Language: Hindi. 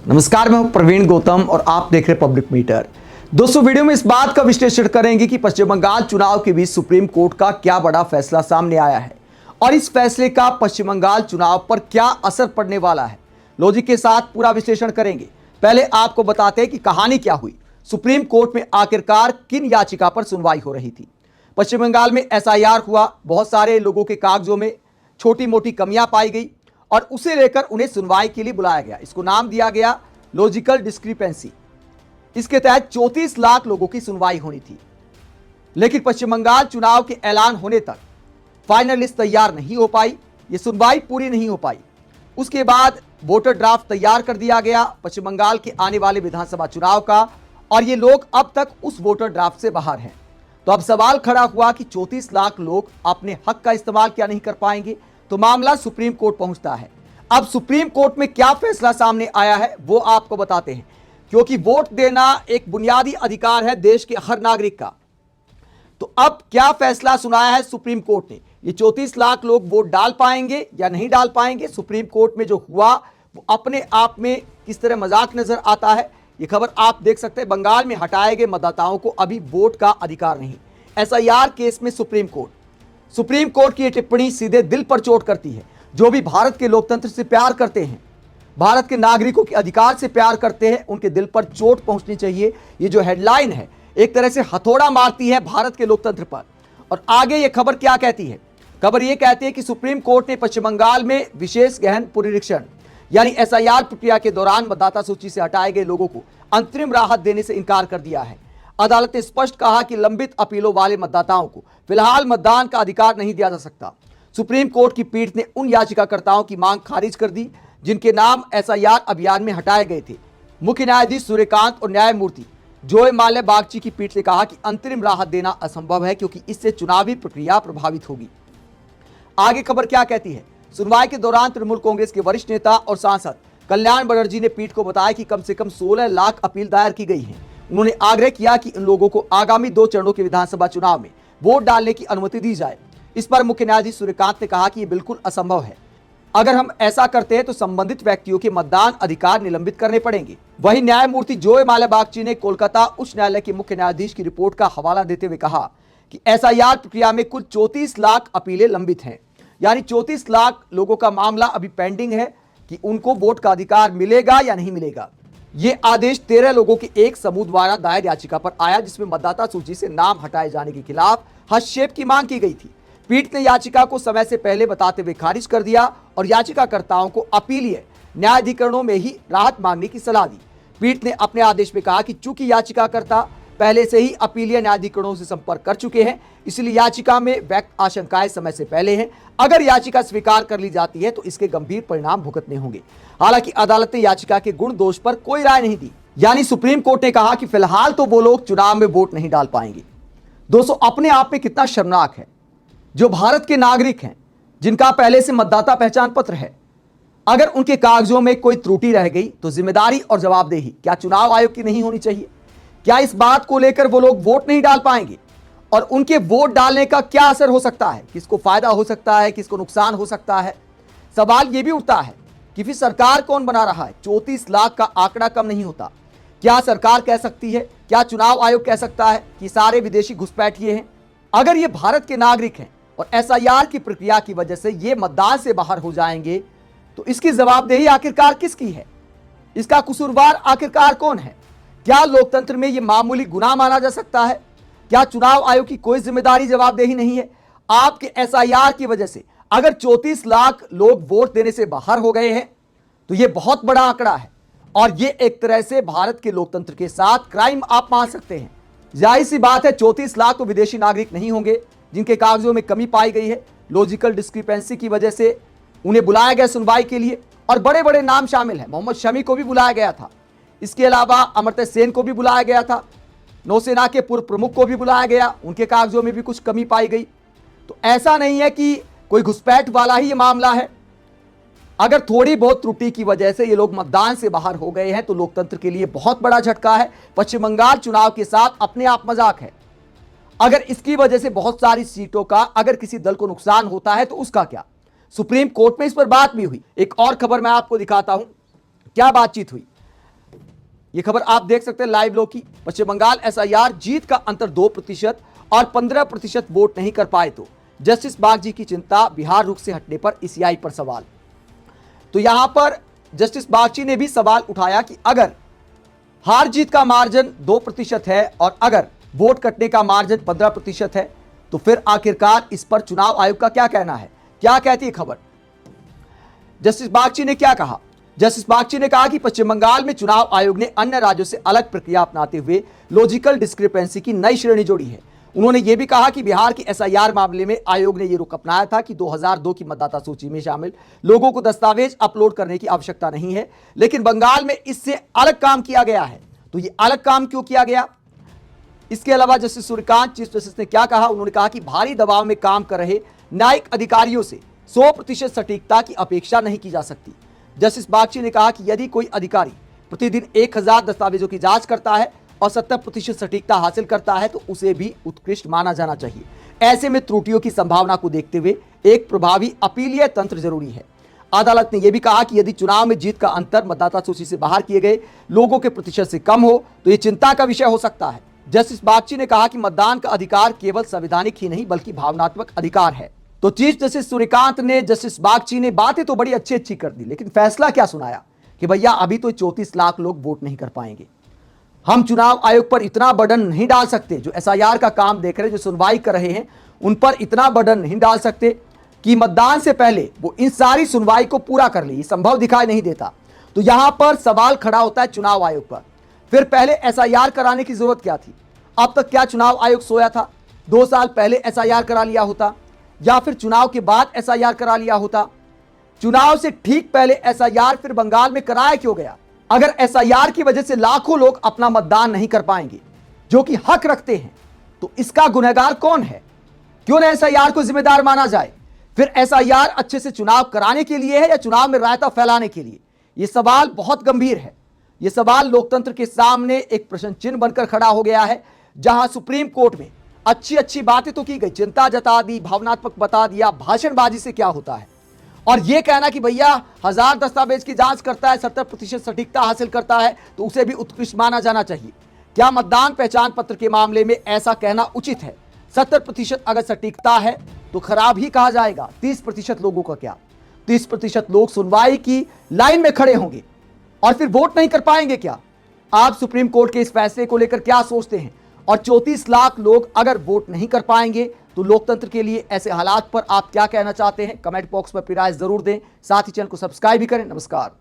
नमस्कार, मैं हूं प्रवीण गौतम और आप देख रहे हैं पब्लिक मीटर। दोस्तों, वीडियो में इस बात का विश्लेषण करेंगे कि पश्चिम बंगाल चुनाव के बीच सुप्रीम कोर्ट का क्या बड़ा फैसला सामने आया है और इस फैसले का पश्चिम बंगाल चुनाव पर क्या असर पड़ने वाला है। लॉजिक के साथ पूरा विश्लेषण करेंगे। पहले आपको बताते हैं कि कहानी क्या हुई। सुप्रीम कोर्ट में आखिरकार किन याचिका पर सुनवाई हो रही थी। पश्चिम बंगाल में एसआईआर हुआ, बहुत सारे लोगों के कागजों में छोटी मोटी कमियां पाई गई और उसे लेकर उन्हें सुनवाई के लिए बुलाया गया। इसको नाम दिया गया लॉजिकल डिस्क्रिपेंसी। इसके तहत 34 लाख लोगों की सुनवाई होनी थी, लेकिन पश्चिम बंगाल चुनाव के ऐलान होने तक फाइनल लिस्ट तैयार नहीं हो पाई, ये सुनवाई पूरी नहीं हो पाई। उसके बाद वोटर ड्राफ्ट तैयार कर दिया गया पश्चिम बंगाल के आने वाले विधानसभा चुनाव का, और ये लोग अब तक उस वोटर ड्राफ्ट से बाहर हैं। तो अब सवाल खड़ा हुआ कि 34 लाख लोग अपने हक का इस्तेमाल क्या नहीं कर पाएंगे। तो मामला सुप्रीम कोर्ट पहुंचता है। अब सुप्रीम कोर्ट में क्या फैसला सामने आया है वो आपको बताते हैं, क्योंकि वोट देना एक बुनियादी अधिकार है देश के हर नागरिक का। तो अब क्या फैसला सुनाया है सुप्रीम कोर्ट ने, ये 34 लाख लोग वोट डाल पाएंगे या नहीं डाल पाएंगे। सुप्रीम कोर्ट में जो हुआ वो अपने आप में किस तरह मजाक नजर आता है, ये खबर आप देख सकते हैं। बंगाल में हटाए गए मतदाताओं को अभी वोट का अधिकार नहीं। एसआईआर केस में सुप्रीम कोर्ट की यह टिप्पणी सीधे दिल पर चोट करती है। जो भी भारत के लोकतंत्र से प्यार करते हैं, भारत के नागरिकों के अधिकार से प्यार करते हैं, उनके दिल पर चोट पहुंचनी चाहिए। ये जो हेडलाइन है एक तरह से हथौड़ा मारती है भारत के लोकतंत्र पर। और आगे ये खबर क्या कहती है, खबर ये कहती है कि सुप्रीम कोर्ट ने पश्चिम बंगाल में विशेष गहन पुनरीक्षण यानी एसआईआर प्रक्रिया के दौरान मतदाता सूची से हटाए गए लोगों को अंतरिम राहत देने से इनकार कर दिया है। अदालत ने स्पष्ट कहा कि लंबित अपीलों वाले मतदाताओं को फिलहाल मतदान का अधिकार नहीं दिया जा सकता। सुप्रीम कोर्ट की पीठ ने उन याचिकाकर्ताओं की मांग खारिज कर दी जिनके नाम एसआईआर अभियान में हटाए गए थे। मुख्य न्यायाधीश सूर्यकांत और न्यायमूर्ति जोय माल्या बागची की पीठ ने कहा कि अंतरिम राहत देना असंभव है, क्योंकि इससे चुनावी प्रक्रिया प्रभावित होगी। आगे खबर क्या कहती है। सुनवाई के दौरान तृणमूल कांग्रेस के वरिष्ठ नेता और सांसद कल्याण बनर्जी ने पीठ को बताया कि कम से कम 16 लाख अपील दायर की गई है। उन्होंने आग्रह किया कि इन लोगों को आगामी 2 चरणों के विधानसभा चुनाव में वोट डालने की अनुमति दी जाए। इस पर मुख्य न्यायाधीश सूर्यकांत ने कहा कि यह बिल्कुल असंभव है। अगर हम ऐसा करते हैं तो संबंधित व्यक्तियों के मतदान अधिकार निलंबित करने पड़ेंगे। वहीं न्यायमूर्ति जोय माल्या बागची ने कोलकाता उच्च न्यायालय के मुख्य न्यायाधीश की रिपोर्ट का हवाला देते हुए कहा कि एसआईआर प्रक्रिया में कुल 34 लाख अपीलें लंबित हैं, यानी 34 लाख लोगों का मामला अभी पेंडिंग है कि उनको वोट का अधिकार मिलेगा या नहीं मिलेगा। ये आदेश 13 लोगों के एक समूह द्वारा दायर याचिका पर आया, जिसमें मतदाता सूची से नाम हटाए जाने के खिलाफ हस्तक्षेप की मांग की गई थी। पीठ ने याचिका को समय से पहले बताते हुए खारिज कर दिया और याचिकाकर्ताओं को अपीलीय न्यायाधिकरणों में ही राहत मांगने की सलाह दी। पीठ ने अपने आदेश में कहा कि चूंकि याचिकाकर्ता पहले से ही अपीलीय न्यायाधिकरणों से संपर्क कर चुके हैं, इसलिए याचिका में व्यक्त आशंकाएं समय से पहले हैं। अगर याचिका स्वीकार कर ली जाती है तो इसके गंभीर परिणाम भुगतने होंगे। हालांकि अदालत ने याचिका के गुण दोष पर कोई राय नहीं दी, यानी सुप्रीम कोर्ट ने कहा कि फिलहाल तो वो लोग चुनाव में वोट नहीं डाल पाएंगे। दोस्तों, अपने आप में कितना शर्मनाक है। जो भारत के नागरिक हैं, जिनका पहले से मतदाता पहचान पत्र है, अगर उनके कागजों में कोई त्रुटि रह गई तो जिम्मेदारी और जवाबदेही क्या चुनाव आयोग की नहीं होनी चाहिए? क्या इस बात को लेकर वो लोग वोट नहीं डाल पाएंगे? और उनके वोट डालने का क्या असर हो सकता है? किसको फायदा हो सकता है, किसको नुकसान हो सकता है? सवाल यह भी उठता है कि फिर सरकार कौन बना रहा है? 34 लाख का आंकड़ा कम नहीं होता। क्या सरकार कह सकती है, क्या चुनाव आयोग कह सकता है कि सारे विदेशी घुसपैठिए हैं? अगर ये भारत के नागरिक हैं और एसआईआर की प्रक्रिया की वजह से ये मतदान से बाहर हो जाएंगे, तो इसकी जवाबदेही आखिरकार किसकी है? इसका कसूरवार आखिरकार कौन है? क्या लोकतंत्र में यह मामूली गुनाह माना जा सकता है? क्या चुनाव आयोग की कोई जिम्मेदारी जवाबदेही नहीं है? आपके एसआईआर की वजह से अगर 34 लाख लोग वोट देने से बाहर हो गए हैं तो यह बहुत बड़ा आंकड़ा है, और यह एक तरह से भारत के लोकतंत्र के साथ क्राइम आप मान सकते हैं। जाहिर सी बात है, 34 लाख तो विदेशी नागरिक नहीं होंगे जिनके कागजों में कमी पाई गई है। लॉजिकल डिस्क्रिपेंसी की वजह से उन्हें बुलाया गया सुनवाई के लिए, और बड़े बड़े नाम शामिल हैं। मोहम्मद शमी को भी बुलाया गया था, इसके अलावा अमर्त्य सेन को भी बुलाया गया था, नौसेना के पूर्व प्रमुख को भी बुलाया गया, उनके कागजों में भी कुछ कमी पाई गई। तो ऐसा नहीं है कि कोई घुसपैठ वाला ही ये मामला है। अगर थोड़ी बहुत त्रुटि की वजह से ये लोग मतदान से बाहर हो गए हैं तो लोकतंत्र के लिए बहुत बड़ा झटका है। पश्चिम बंगाल चुनाव के साथ अपने आप मजाक है। अगर इसकी वजह से बहुत सारी सीटों का अगर किसी दल को नुकसान होता है तो उसका क्या? सुप्रीम कोर्ट में इस पर बात भी हुई। एक और खबर मैं आपको दिखाता हूं, क्या बातचीत हुई। ये खबर आप देख सकते हैं लाइव लोग की। पश्चिम बंगाल एसआईआर जीत का अंतर 2% और 15% वोट नहीं कर पाए तो जस्टिस बागची की चिंता, बिहार रुख से हटने पर ईसीआई पर सवाल। तो यहां पर जस्टिस बागची ने भी सवाल उठाया कि अगर हार जीत का मार्जिन 2% है और अगर वोट कटने का मार्जिन 15% है तो फिर आखिरकार इस पर चुनाव आयोग का क्या कहना है, क्या कहती है खबर। जस्टिस बागची ने क्या कहा। जस्टिस बागची ने कहा कि पश्चिम बंगाल में चुनाव आयोग ने अन्य राज्यों से अलग प्रक्रिया अपनाते हुए लॉजिकल डिस्क्रिपेंसी की नई श्रेणी जोड़ी है। उन्होंने यह भी कहा कि बिहार की एसआईआर मामले में आयोग ने यह रुख अपनाया था कि 2002 की मतदाता सूची में शामिल लोगों को दस्तावेज अपलोड करने की आवश्यकता नहीं है, लेकिन बंगाल में इससे अलग काम किया गया है। तो यह अलग काम क्यों किया गया। इसके अलावा जस्टिस सूर्यकांत चीफ जस्टिस ने क्या कहा। उन्होंने कहा कि भारी दबाव में काम कर रहे न्यायिक अधिकारियों से 100% सटीकता की अपेक्षा नहीं की जा सकती। जस्टिस बागची ने कहा कि यदि कोई अधिकारी प्रतिदिन 1000 दस्तावेजों की जांच करता है और 70% सटीकता हासिल करता है तो उसे भी उत्कृष्ट माना जाना चाहिए। ऐसे में त्रुटियों की संभावना को देखते हुए एक प्रभावी अपीलीय तंत्र जरूरी है। अदालत ने यह भी कहा कि यदि चुनाव में जीत का अंतर मतदाता सूची से बाहर किए गए लोगों के प्रतिशत से कम हो तो यह चिंता का विषय हो सकता है। जस्टिस बागची ने कहा कि मतदान का अधिकार केवल संवैधानिक ही नहीं बल्कि भावनात्मक अधिकार है। तो चीफ जस्टिस सूर्यकांत ने, जस्टिस बागची ने बातें तो बड़ी अच्छी कर दी, लेकिन फैसला क्या सुनाया कि भैया अभी तो 34 लाख लोग वोट नहीं कर पाएंगे। हम चुनाव आयोग पर इतना बर्डन नहीं डाल सकते, जो एसआईआर का काम देख रहे हैं, जो सुनवाई कर रहे हैं, उन पर इतना बर्डन नहीं डाल सकते कि मतदान से पहले वो इन सारी सुनवाई को पूरा कर ले। ये संभव दिखाई नहीं देता। तो यहां पर सवाल खड़ा होता है चुनाव आयोग पर। फिर पहले एसआईआर कराने की जरूरत क्या थी। अब तक क्या चुनाव आयोग सोया था। 2 साल पहले एसआईआर करा लिया होता या फिर चुनाव के बाद एसआईआर करा लिया होता। चुनाव से ठीक पहले एसआईआर फिर बंगाल में कराया क्यों गया। अगर एसआईआर की वजह से लाखों लोग अपना मतदान नहीं कर पाएंगे जो कि हक रखते हैं, तो इसका गुनहगार कौन है। क्यों ना एसआईआर को जिम्मेदार माना जाए। फिर एसआईआर अच्छे से चुनाव कराने के लिए है या चुनाव में रायता फैलाने के लिए। यह सवाल बहुत गंभीर है। यह सवाल लोकतंत्र के सामने एक प्रश्न चिन्ह बनकर खड़ा हो गया है, जहां सुप्रीम कोर्ट में अच्छी बातें तो की गई, चिंता जता दी, भावनात्मक बता दिया, भाषणबाजी से क्या होता है। और यह कहना कि भैया 1000 दस्तावेज की जांच करता है, 70% सटीकता हासिल करता है तो उसे भी उत्कृष्ट माना जाना चाहिए। क्या मतदान पहचान पत्र के मामले में ऐसा कहना उचित है। 70% अगर सटीकता है तो खराब ही कहा जाएगा। 30% लोगों का क्या। 30% लोग सुनवाई की लाइन में खड़े होंगे और फिर वोट नहीं कर पाएंगे क्या। आप सुप्रीम कोर्ट के इस फैसले को लेकर क्या सोचते हैं। और 34 लाख लोग अगर वोट नहीं कर पाएंगे तो लोकतंत्र के लिए ऐसे हालात पर आप क्या कहना चाहते हैं। कमेंट बॉक्स में अपनी राय जरूर दें। साथ ही चैनल को सब्सक्राइब भी करें। नमस्कार।